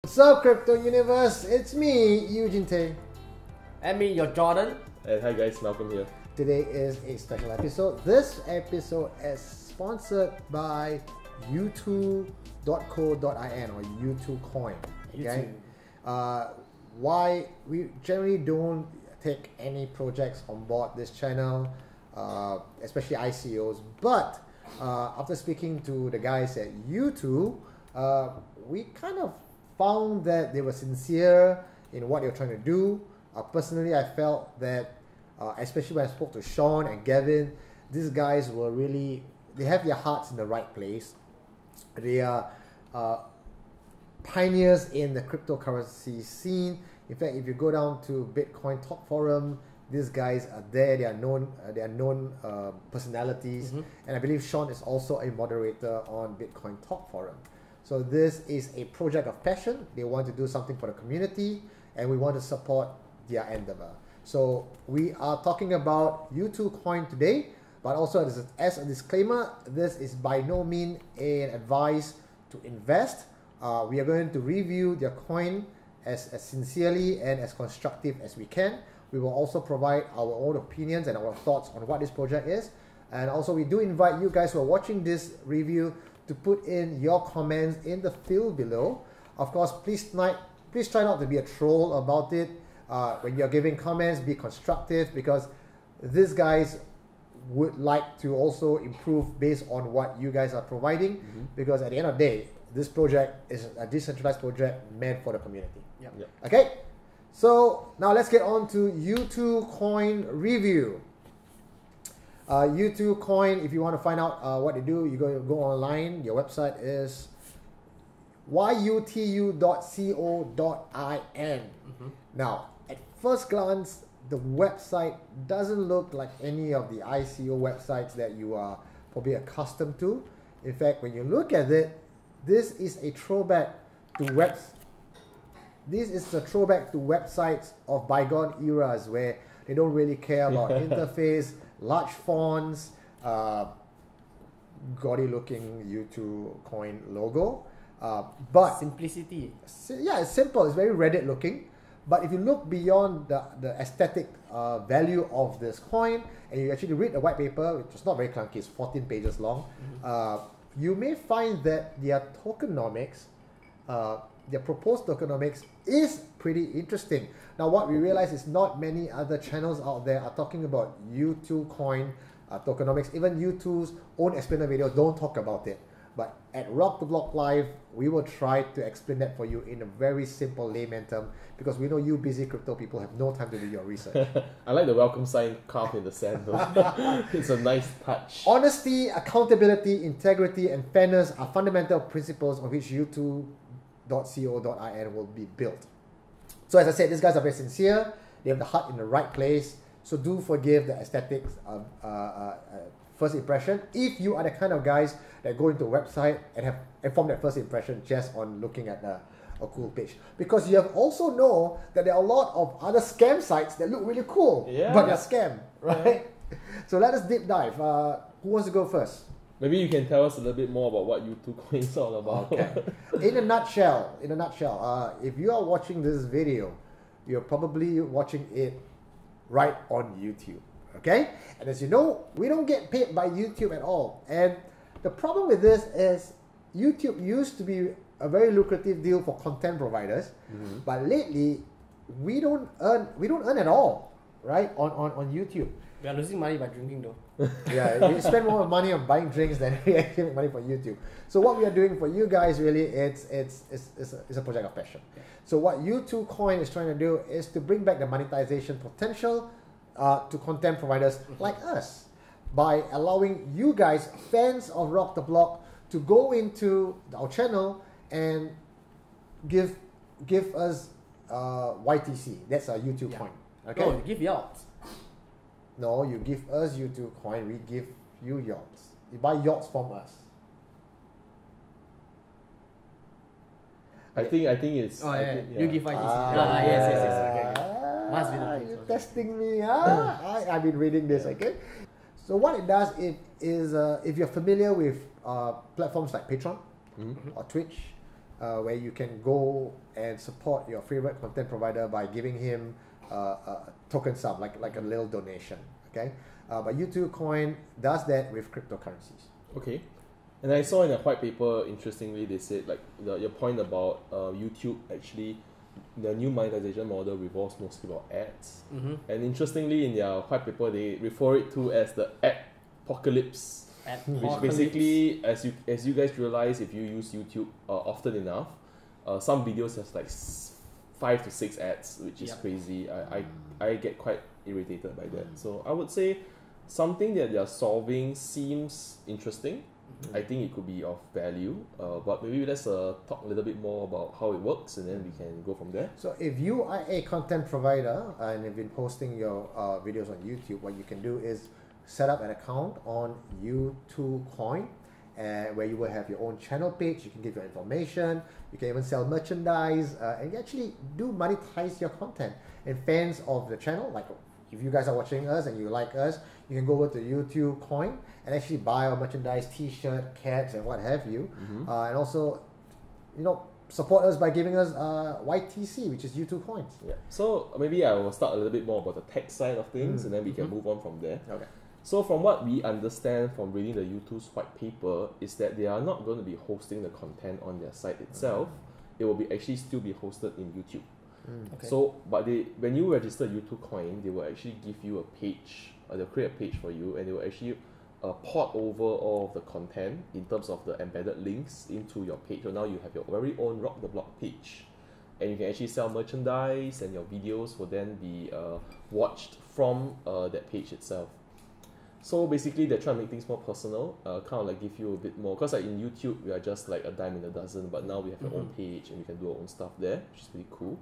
What's up, Crypto Universe? It's me, Eugene. And me, your Jordan. And hi guys, Malcolm here. Today is a special episode. This episode is sponsored by YuTu.co.in or YuTu Coin. Okay? Why we generally don't take any projects on board this channel, especially ICOs, but after speaking to the guys at YuTu, we kind of found that they were sincere in what they were trying to do. Personally, I felt that, especially when I spoke to Sean and Gavin, these guys were really, they have their hearts in the right place. They are pioneers in the cryptocurrency scene. In fact, if you go down to Bitcoin Talk Forum, these guys are there. They are known personalities, and I believe Sean is also a moderator on Bitcoin Talk Forum. So this is a project of passion. They want to do something for the community, and we want to support their endeavor. So we are talking about YuTu Coin today, but also as a disclaimer, this is by no means an advice to invest. We are going to review their coin as sincerely and as constructive as we can. We will also provide our own opinions and our thoughts on what this project is. And also we do invite you guys who are watching this review to put in your comments in the field below. Of course, please try not to be a troll about it. When you're giving comments, be constructive, because these guys would like to also improve based on what you guys are providing, because at the end of the day, this project is a decentralized project meant for the community. Yep. Okay, so now let's get on to YuTu Coin review. YuTu Coin, if you want to find out what they do, you go online. Your website is yutu.co.in. Now, at first glance, the website doesn't look like any of the ICO websites that you are probably accustomed to. In fact, when you look at it, this is a throwback to websites of bygone eras where they don't really care about interface, large fonts, gaudy looking YuTu Coin logo. But simplicity. Yeah, it's simple. It's very Reddit looking. But if you look beyond the aesthetic value of this coin, and you actually read the white paper, which is not very clunky, it's 14 pages long, you may find that their tokenomics, their proposed tokenomics is pretty interesting. Now, what we realize is not many other channels out there are talking about YuTu Coin tokenomics. Even YouTube's own explainer video don't talk about it. But at Rock the Block Live, we will try to explain that for you in a very simple layman term, because we know you busy crypto people have no time to do your research. I like the welcome sign carved in the sand though. It's a nice touch. Honesty, accountability, integrity, and fairness are fundamental principles on which yutu.co.in will be built. So as I said, these guys are very sincere. They have the heart in the right place. So do forgive the aesthetics first impression if you are the kind of guys that go into a website and form that first impression just on looking at a cool page. Because you have also know that there are a lot of other scam sites that look really cool, but they're scam, right? So let us deep dive. Who wants to go first? Maybe you can tell us a little bit more about what YuTu Coin is all about. Okay. In a nutshell, if you are watching this video, you're probably watching it right on YouTube. Okay? And as you know, we don't get paid by YouTube at all. And the problem with this is YouTube used to be a very lucrative deal for content providers, but lately we don't earn at all, right? On YouTube. We are losing money by drinking though. Yeah, we spend more money on buying drinks than we actually make money for YouTube. So what we are doing for you guys really, it's a project of passion. So what YuTu Coin is trying to do is to bring back the monetization potential to content providers like us, by allowing you guys, fans of Rock the Block, to go into our channel and give us YTC. That's a YuTu Coin. Okay. No, give yachts. No, you give us YuTu Coin, we give you yachts. You buy yachts from us. I think it's. Oh yeah, you give YTC. Yes. Okay. Must be the case. You're testing me, I've been reading this, okay? So what it does is if you're familiar with platforms like Patreon or Twitch, where you can go and support your favorite content provider by giving him a token sum, like a little donation. Okay, but YouTube Coin does that with cryptocurrencies. Okay. And I saw in a white paper, interestingly, they said like your point about YouTube actually, the new monetization model revolves mostly about ads. And interestingly, in their white paper, they refer it to as the apocalypse, which basically, as you guys realize, if you use YouTube often enough, some videos has like 5 to 6 ads, which is crazy. I get quite irritated by that. So I would say something that they are solving seems interesting. I think it could be of value, but maybe let's talk a little bit more about how it works, and then we can go from there. So if you are a content provider and have been posting your videos on YouTube, what you can do is set up an account on YouTube Coin, where you will have your own channel page. You can give your information, you can even sell merchandise, and you actually do monetize your content. And fans of the channel, like if you guys are watching us and you like us, you can go over to YouTube Coin and actually buy our merchandise, t-shirt, cats, and what have you. And also, support us by giving us YTC, which is YouTube Coins. Yeah. So maybe I will start a little bit more about the tech side of things, and then we can move on from there. Okay. So from what we understand from reading the YouTube's white paper is that they are not going to be hosting the content on their site itself. It will be actually still be hosted in YouTube. Okay. So, but when you register YouTube Coin, they will actually give you a page. They'll create a page for you, and they will actually port over all of the content in terms of the embedded links into your page. So now you have your very own Rock the Block page, and you can actually sell merchandise, and your videos will then be watched from that page itself. So basically, they're trying to make things more personal, kind of like give you a bit more. Because like in YouTube, we are just like a dime in a dozen, but now we have our own page, and we can do our own stuff there, which is pretty cool.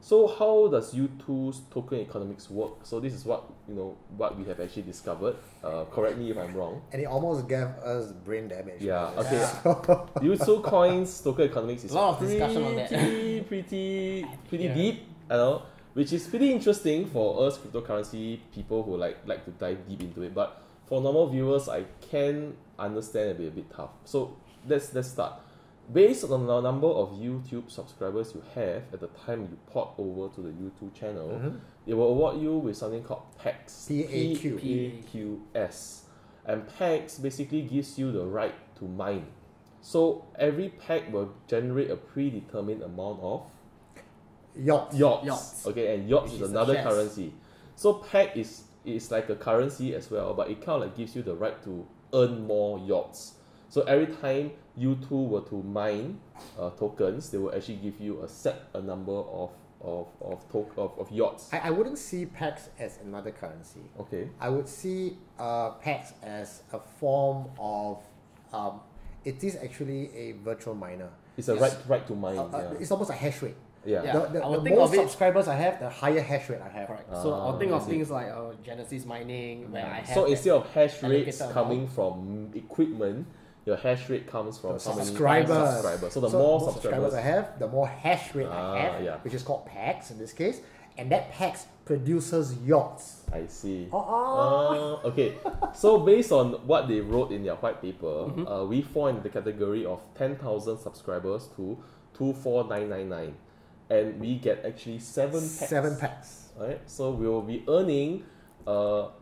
So how does YouTube's token economics work? So this is what we have actually discovered. Correct me if I'm wrong. And it almost gave us brain damage. Yeah. Okay. YouTube Coins token economics is a lot of discussion on that. pretty deep. I know, which is pretty interesting for us cryptocurrency people who like to dive deep into it. But for normal viewers, I can understand it be a bit tough. So let's start. Based on the number of YouTube subscribers you have at the time you port over to the YouTube channel, it will award you with something called PAX. P-A-Q-S. And PAX basically gives you the right to mine. So every pack will generate a predetermined amount of yachts. Okay, and yachts is another currency. So PAX is like a currency as well, but it kind of like gives you the right to earn more yachts. So every time YouTube were to mine tokens, they will actually give you a number of yachts. I wouldn't see PAX as another currency. Okay. I would see PAX as a form of it is actually a virtual miner. It's a right to mine. It's almost a hash rate. Yeah. The more subscribers I have, the higher hash rate I have. Correct. So I'll think of things like Genesis mining, where I have. So instead of hash rates coming from equipment, your hash rate comes from subscribers. So the more subscribers I have, the more hash rate I have, which is called PAX in this case, and that PAX produces yachts. I see. Okay. So based on what they wrote in their white paper, we fall in the category of 10,000 subscribers to 24,999, and we get actually 7 packs. 7 packs. Right. So we will be earning.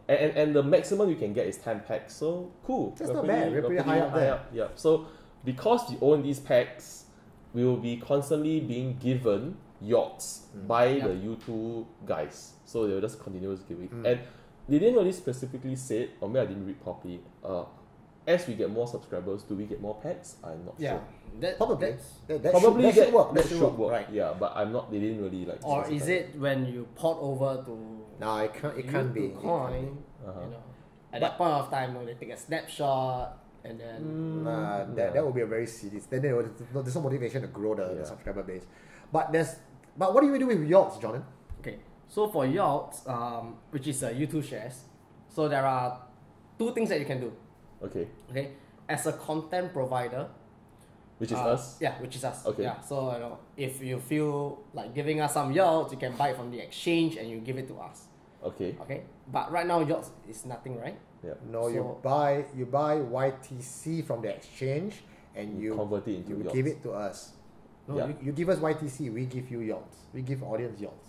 And the maximum you can get is 10 packs. So cool. That's not bad. We're pretty high up there. Yeah. So because we own these packs, we will be constantly being given yachts by the YouTube guys. So they'll just continuously give it. And they didn't really specifically say it, or maybe I didn't read properly. As we get more subscribers, do we get more packs? I'm not sure. Probably. That should work. That should work. Right. Yeah, but I'm not. They didn't really like. Or is it when you port over to? No, it can't be. Coin, at that point of time, they take a snapshot and then. That would be a very serious. Then there's no motivation to grow the subscriber base. But what do you do with yachts, Jordan? Okay, so for yachts, which is YouTube shares, so there are 2 things that you can do. Okay. As a content provider, which is us. Yeah, which is us. Okay. Yeah. So if you feel like giving us some yachts, you can buy it from the exchange and you give it to us. Okay. But right now yachts is nothing, right? Yeah. No, you buy YTC from the exchange and you convert it into yachts. Give it to us. No, Yeah. you give us YTC, we give you yachts. We give audience yachts.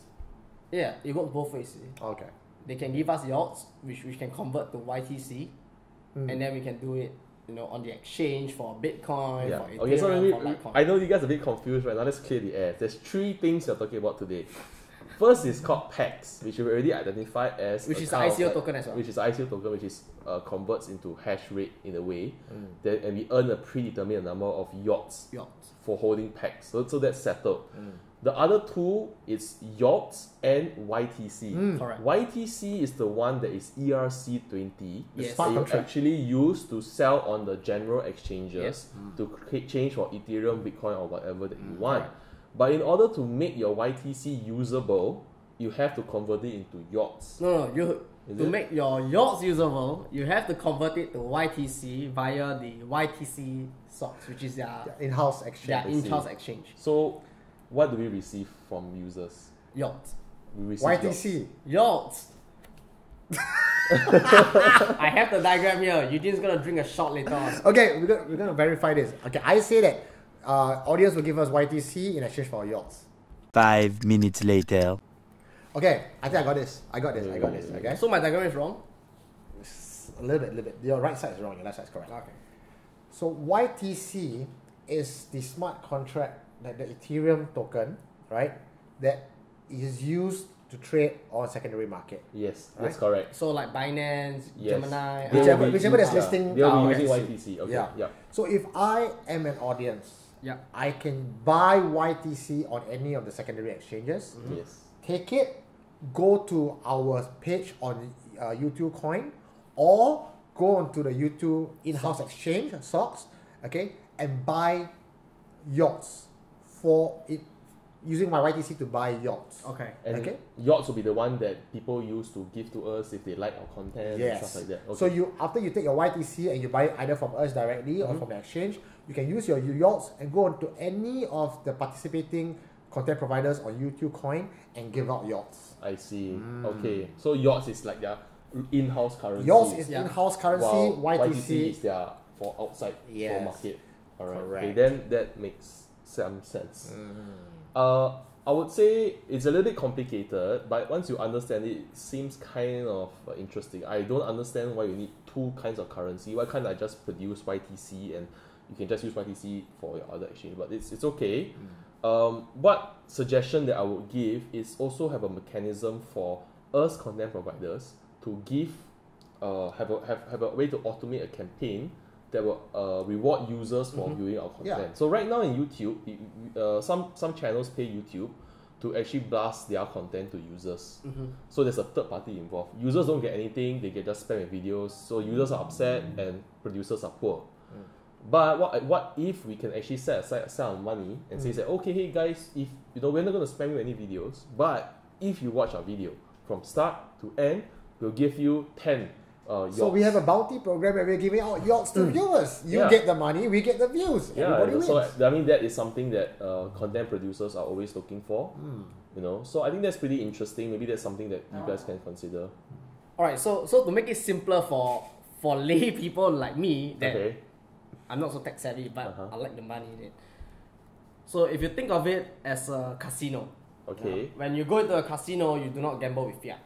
Yeah, it works both ways. See. Okay. They can give us yachts, which we can convert to YTC, and then we can do it, on the exchange for Bitcoin, Yeah. for Ethereum, Okay, so maybe, for Litecoin. I know you guys are a bit confused right now. Let's clear the air. There's 3 things you're talking about today. First is called PAX, which we've already identified as Which a is the kind of ICO like- token as well. Which is the ICO token, which is converts into hash rate in a way, and we earn a predetermined number of yachts Yachts. for holding PAX. So that's settled. The other 2 is yachts and YTC. Correct. YTC is the one that is ERC20 Yes. Smart that you contract. actually use to sell on the general exchanges Yes. to change for Ethereum, Bitcoin, or whatever that you want. Correct. But in order to make your YTC usable, you have to convert it into yachts. No, Is to it? make your yachts usable, you have to convert it to YTC via the YTC socks, which is their In-house exchange. in-house exchange. So, what do we receive from users? Yachts. We receive yachts. YTC. Yachts. I have the diagram here. Eugene's gonna drink a shot later on. Okay, we're gonna verify this. Okay, I say that audience will give us YTC in exchange for yachts. 5 minutes later. Okay, I think I got this. Okay, So my diagram is wrong? a little bit. Your right side is wrong. Your left side is correct. Okay. So YTC is the smart contract, like the Ethereum token, right? That is used to trade on secondary market. Yes, Right? that's correct. So like Binance, Yes. Gemini. They will be Whichever that's using- listing They'll our be using YTC. YTC. Okay, Yeah. yeah. So if I am an audience, Yeah. I can buy YTC on any of the secondary exchanges, Yes. take it, go to our page on YouTube Coin, or go onto the YouTube in-house exchange, SOX, okay, and buy yachts for it, using my YTC to buy yachts. Okay. And Okay. yachts will be the one that people use to give to us if they like our content and Yes. stuff like that. Okay. So you after you take your YTC and you buy it either from us directly or from the exchange, you can use your yachts and go onto any of the participating content providers on YouTube Coin and give out yachts. I see. Okay. So yachts is like their in-house currency. Yours is Yeah. in-house currency, while YTC. is their for outside Yes. for market. Alright. Okay, Correct. then that makes some sense. I would say it's a little bit complicated, but once you understand it, it seems kind of interesting. I don't understand why you need 2 kinds of currency. Why can't I just produce YTC and you can just use YTC for your other exchange? But it's okay. What suggestion that I would give is also have a mechanism for us content providers to give have a way to automate a campaign that will reward users for viewing our content. Yeah. So right now in YouTube, some channels pay YouTube to actually blast their content to users. So there's a third party involved. Users don't get anything; they get just spam with videos. So users are upset and producers are poor. But what if we can actually set aside some money and say, okay, hey guys, if we're not going to spam you any videos, but if you watch our video from start to end, we'll give you 10 yachts. So we have a bounty program where we're giving out yachts to viewers. You Yeah. get the money, we get the views. Everybody wins. So I mean that is something that content producers are always looking for. So I think that's pretty interesting. Maybe that's something that you guys can consider. Alright, so to make it simpler for lay people like me that Okay. I'm not so tech savvy, but Uh-huh. I like the money in it. So if you think of it as a casino, Okay. when you go into a casino, you do not gamble with fiat.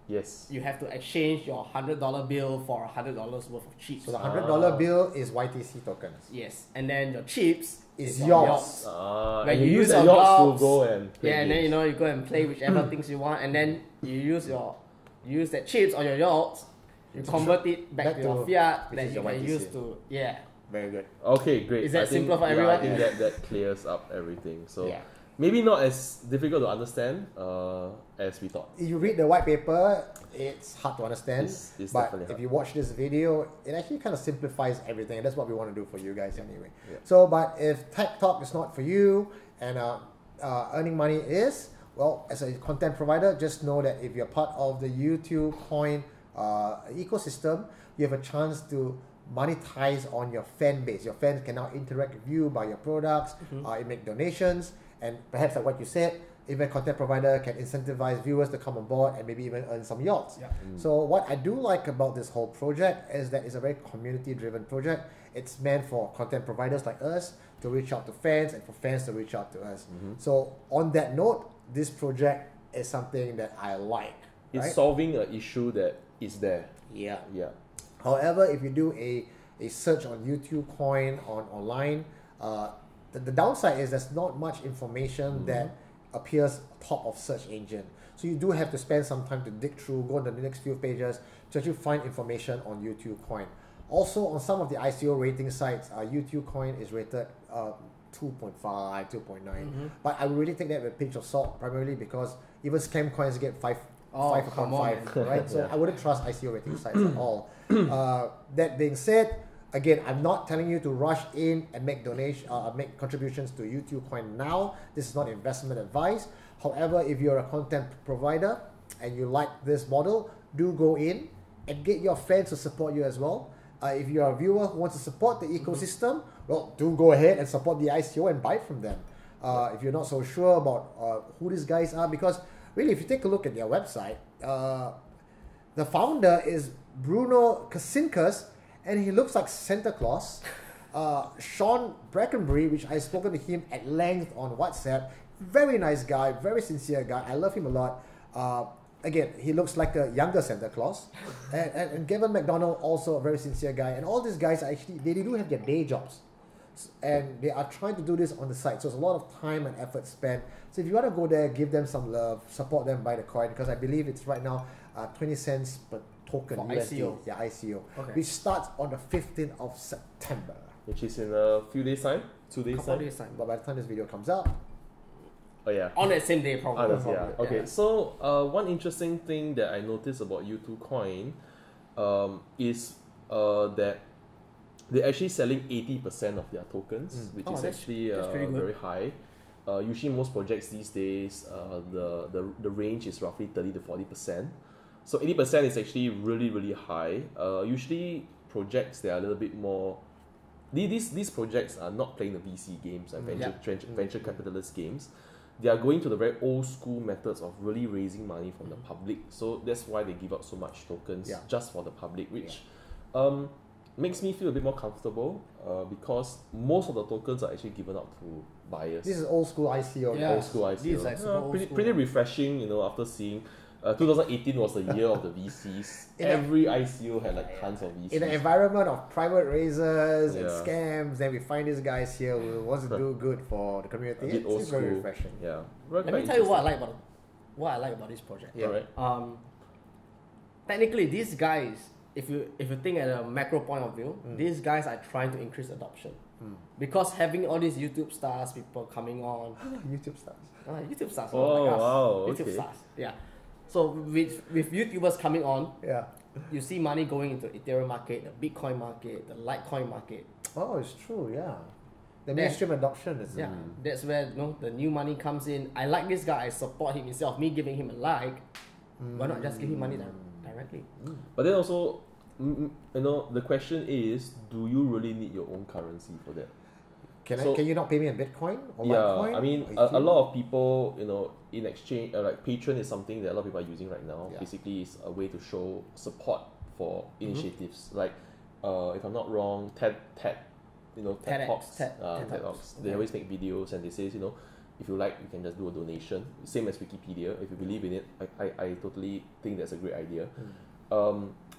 Yes. You have to exchange your $100 bill for $100 worth of chips. So the $100 bill is YTC tokens. Yes, and then your chips Is your yachts. When and you use the your yachts to yachts, go and play Yeah, and then games. you go and play whichever things you want, and then you use that chips on your yachts, you convert it back to your fiat which that is you your can YTC. use to Very good. Okay, great. Is that I think, simpler for yeah, everyone? I think that clears up everything. So Yeah. maybe not as difficult to understand as we thought. If you read the white paper, it's hard to understand. It's but definitely if hard. you watch this video, it actually kind of simplifies everything, and that's what we want to do for you guys anyway. Yeah. So, but if tech talk is not for you, and earning money is, well, as a content provider, just know that if you're part of the YouTube Coin ecosystem, you have a chance to monetize on your fan base. Your fans can now interact with you, buy your products, make donations, and perhaps like what you said, if a content provider can incentivize viewers to come on board and maybe even earn some yachts. Yeah. So what I do like about this whole project is that it's a very community-driven project. It's meant for content providers like us to reach out to fans and for fans to reach out to us. So on that note, this project is something that I like. It's right? solving an issue that is there. Yeah. Yeah. However, if you do a search on YouTube coin online, the downside is there's not much information that appears top of search engine. So you do have to spend some time to dig through, go on the next few pages to actually find information on YouTube coin. Also, on some of the ICO rating sites, YouTube coin is rated 2.5, 2.9. But I would really take that with a pinch of salt, primarily because even scam coins get 5 upon 5, right? So I wouldn't trust ICO rating sites at all. That being said, again, I'm not telling you to rush in and make make contributions to YouTube coin now. This is not investment advice. However, if you're a content provider and you like this model, do go in and get your fans to support you as well. If you're a viewer who wants to support the ecosystem, well, do go ahead and support the ICO and buy from them. If you're not so sure about who these guys are, because really, if you take a look at their website, the founder is Bruno Kasinkas, and he looks like Santa Claus. Sean Brackenbury, which I've spoken to him at length on WhatsApp, very nice guy, very sincere guy. I love him a lot. Again, he looks like a younger Santa Claus. And Gavin McDonald, also a very sincere guy. And all these guys are actually, they do have their day jobs. And they are trying to do this on the side. So it's a lot of time and effort spent. So if you want to go there, give them some love, support them, buy the coin, because I believe it's right now 20 cents per token for USD. ICO. Yeah, ICO. Okay. Which starts on the 15th of September. Which is in a few days time, 2 days Couple time. days time. But by the time this video comes out, Oh yeah. On that same day, probably. Yeah. Okay. So one interesting thing that I noticed about YouTube Coin is that they're actually selling 80% of their tokens, which is actually very high. Usually most projects these days, the range is roughly 30 to 40%. So 80% is actually really high. Usually projects that are a little bit more. These projects are not playing the VC games, venture capitalist games. They are going to the very old school methods of really raising money from the public. So that's why they give out so much tokens just for the public, which makes me feel a bit more comfortable because most of the tokens are actually given out to buyers. this is old school ICO. Yeah. Old school ICO. This is like super old school. Pretty refreshing, after seeing 2018 was the year of the VCs. Every ICO had like tons of VCs. In an environment of private raises and scams, then we find these guys here who wants to do good for the community. A bit old It's very school. refreshing. Yeah. Let me tell you what I like about this project. Yeah. Alright. Technically, these guys, if you think at a macro point of view, these guys are trying to increase adoption. Because having all these YouTube stars, people coming on, YouTube stars. YouTube stars, Oh, like us, wow, YouTube okay. stars, yeah. So with YouTubers coming on, Yeah. you see money going into Ethereum market, the Bitcoin market, the Litecoin market. Oh, it's true. Yeah. The mainstream adoption is. Yeah, that's where the new money comes in. I like this guy. I support him instead of me giving him a like. Why not just give him money directly? But then also, the question is, do you really need your own currency for that? Can you not pay me in Bitcoin or Yeah, Litecoin? I mean, a lot of people, in exchange, like Patreon is something that a lot of people are using right now. Yeah. Basically, it's a way to show support for initiatives. Like, if I'm not wrong, TED Talks. TED Talks. They always make videos and they say, if you like, you can just do a donation. Same as Wikipedia. If you believe in it, I totally think that's a great idea.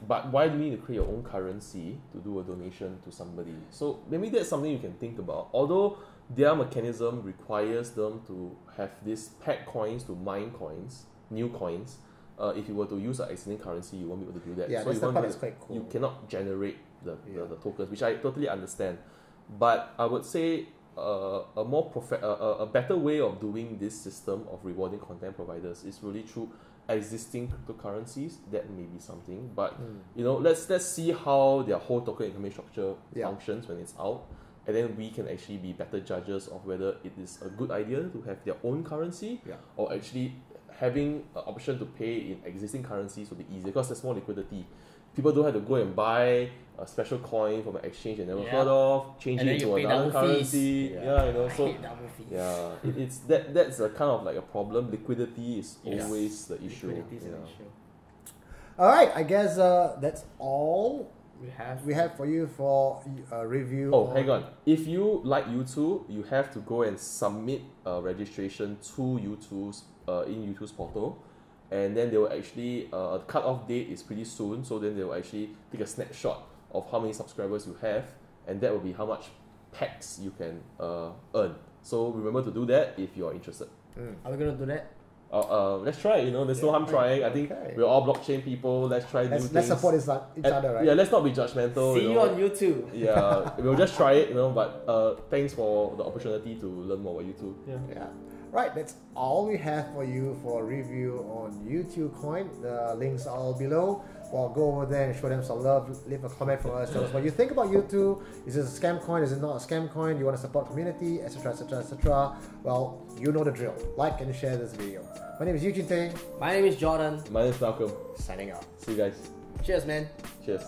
But why do you need to create your own currency to do a donation to somebody? So maybe that's something you can think about. Although their mechanism requires them to have these peg coins to mine coins, new coins. If you were to use an existing currency, you won't be able to do that. Yeah, so that's quite cool. You cannot generate the tokens, which I totally understand. But I would say a better way of doing this system of rewarding content providers is really through existing cryptocurrencies. That may be something, but let's see how their whole token economic structure functions when it's out, and then we can actually be better judges of whether it is a good idea to have their own currency or actually having an option to pay in existing currencies will be easier because there's more liquidity. people don't have to go and buy a special coin from an exchange they never Yeah. heard of, change And it then you into pay another double fees. currency. Yeah. Yeah, you know, I so hate double fees. yeah, it's that's a kind of like a problem. Liquidity is Yes. always the issue. Liquidity is an Yeah. issue. All right, I guess that's all We have for you for a review. Oh, hang on. If you like YouTube, you have to go and submit registration to YouTube's in YouTube's portal, and then they will actually the cut-off date is pretty soon. So then they will actually take a snapshot of how many subscribers you have, and that will be how much packs you can earn. So remember to do that if you are interested. Are we gonna do that? Let's try it. You know, there's no harm trying. I think Okay. we're all blockchain people. Let's try new Let's things. support each other, right? Yeah, let's not be judgmental. See you you know. on YouTube. Yeah, we'll just try it, you know. But thanks for the opportunity to learn more about YouTube. Yeah. Right, that's all we have for you for a review on YouTube Coin. The links are all below. Well, go over there and show them some love. Leave a comment for us. Tell us what you think about YouTube. Is this a scam coin? Is it not a scam coin? Do you want to support community, etc., etc., etc.? Well, you know the drill. Like and share this video. My name is Eugene. My name is Jordan. My name is Malcolm. Signing out. See you guys. Cheers, man. Cheers.